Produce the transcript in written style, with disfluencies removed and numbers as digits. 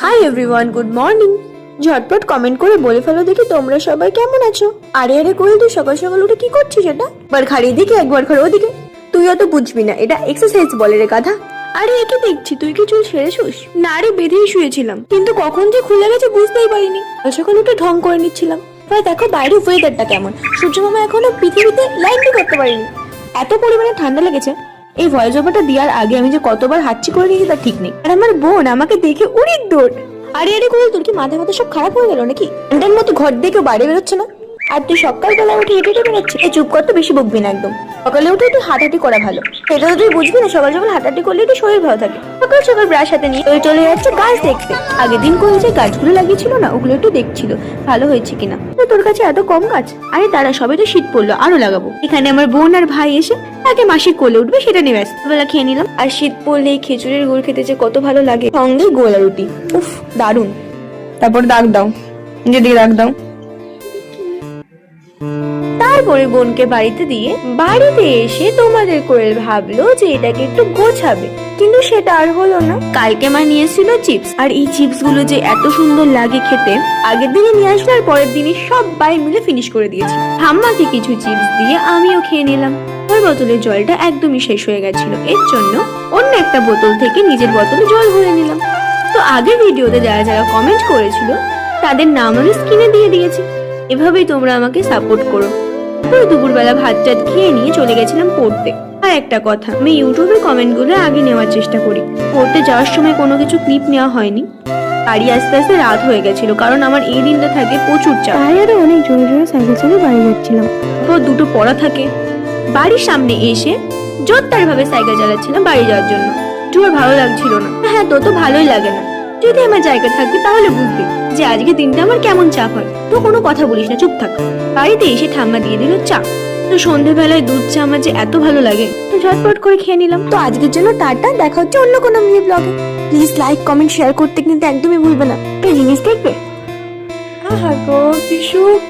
Hi everyone, good morning. ঝটপট comment করে বলে ফেলো দেখি তোমরা সবাই কেমন আছো। আরে আরে কোয়েল, তুই সকাল সকাল উঠে কি করছিস? এটা একবার খাড়ি এদিকে একবার খাড়ি ওদিকে। তুই অত বুঝবি না, এটা এক্সারসাইজ বলে রে গাধা। আরে একে দেখছি তুই কি চুল ছেড়েছিস? না রে, বেঁধেই শুয়েছিলাম, কিন্তু কখন যে খুলে গেছে বুঝতেই পারিনি। সকাল উঠে ঢং করে নিচ্ছিলাম। ভাই দেখো বাইরে ওয়েদারটা কেমন। সূর্য মামা এখনো পৃথিবীতে ল্যান্ডই করতে পারিনি, এত পরিমাণে ঠান্ডা লেগেছে। এই ভয়েস ওভারটা দেওয়ার আগে আমি যে কতবার হাঁচি করে দিয়েছি তার ঠিক নেই। আর আমার বোন আমাকে দেখে উড়ির দৌড়। আরে আরে কোয়েল, তোর কি মাথা সব খারাপ হয়ে গেল নাকি? ঘন্টার মতো ঘর দিয়ে কেউ বাইরে বেরোচ্ছে না, আর তুই সকালবেলা উঠে হেঁটে হেঁটে বেরোচ্ছিস। চুপ কর তো, বেশি বকবি না একদম। সকালে উঠে একটু হাঁটাহাঁটি করা ভালো, সেটা তো তুই বুঝবি না। সকাল সকাল হাঁটাহাঁটি করলে একটু শরীর ভালো থাকে। সকাল সকাল ব্রাশ হাতে নিয়ে তুই চলে যাচ্ছে গাছ দেখতে। আগের দিন কোয়েল যে গাছগুলো লাগিয়েছিল না, ওগুলো একটু দেখছিল ভালো হয়েছে কিনা। তোর কাছে এত কম গাছ? আরে তারা সবে তো শীত পড়লো, আরো লাগাবো। এখানে আমার বোন আর ভাই এসে তাকে মাসির কোলে উঠবে সেটা নিয়ে ব্যস্ত। বেলা খেয়ে নিলাম। আর শীত পড়লে খিচুড়ির গুড় খেতে যে কত ভালো লাগে, সঙ্গে গোলা রুটি, উফ দারুন। তারপর দাগ দাও, যদি দাগ দাও। তারপরে বোনকে বাড়িতে দিয়ে বাড়িতে এসে তোমাদের কোয়েল ভাবলো যে এটাকে একটু গোছাবে, কিন্তু সেটা আর হলো না। কালকে মা নিয়েছিল চিপস, আর এই চিপস গুলো যে এত সুন্দর লাগে খেতে। আগের দিনে নিয়ে আসলে আর পরের দিনে সবাই মিলে ফিনিশ করে দিয়েছি। ঠাম্মাকে কিছু চিপস দিয়ে আমিও খেয়ে নিলাম। ওই বোতলের জলটা একদমই শেষ হয়ে গেছিল, এর জন্য অন্য একটা বোতল থেকে নিজের বোতলে জল ভরে নিলাম। তো আগের ভিডিওতে যারা যারা কমেন্ট করেছিল তাদের নাম আমি স্ক্রিনে দিয়ে দিয়েছি। এভাবেই তোমরা আমাকে সাপোর্ট করো। পুরো দুপুরবেলা ভাত টাত খেয়ে নিয়ে চলে গেছিলাম পড়তে। আর একটা কথা, আমি ইউটিউবের কমেন্ট গুলো আগে নেওয়ার চেষ্টা করি। পড়তে যাওয়ার সময় কোনো কিছু ক্লিপ নেওয়া হয়নি। বাড়ি আস্তে আস্তে রাত হয়ে গেছিল, কারণ আমার এই দিনটা থাকে প্রচুর চাপ। তাই আরো অনেক জোরে জোরে সাইকেল চালিয়ে বাড়ি যাচ্ছিলাম। তারপর দুটো পড়া থাকে। বাড়ির সামনে এসে জোরদার ভাবে সাইকেল চালাচ্ছিলাম বাড়ি যাওয়ার জন্য। একটু আর ভালো লাগছিল না। হ্যাঁ, তো ভালোই লাগে না। যদি আমার জায়গা থাকবে তাহলে বুঝবি যে আজকে দিনটা আমার কেমন চাপ হয়। তো কোনো কথা বলিস না, চুপ থাক। বাড়িতে এসে ঠাম্মা দিয়ে দিল চা। তো সন্ধ্যেবেলায় দুধ চা আমার যে এত ভালো লাগে, তো ঝটপট করে খেয়ে নিলাম। তো আজকের জন্য টাটা, দেখা হচ্ছে অন্য কোনো মিনি ব্লগে। প্লিজ লাইক কমেন্ট শেয়ার করতে কিন্তু একদমই ভুলবে না। এই জিনিস দেখবে। আহা গো কি সুখ।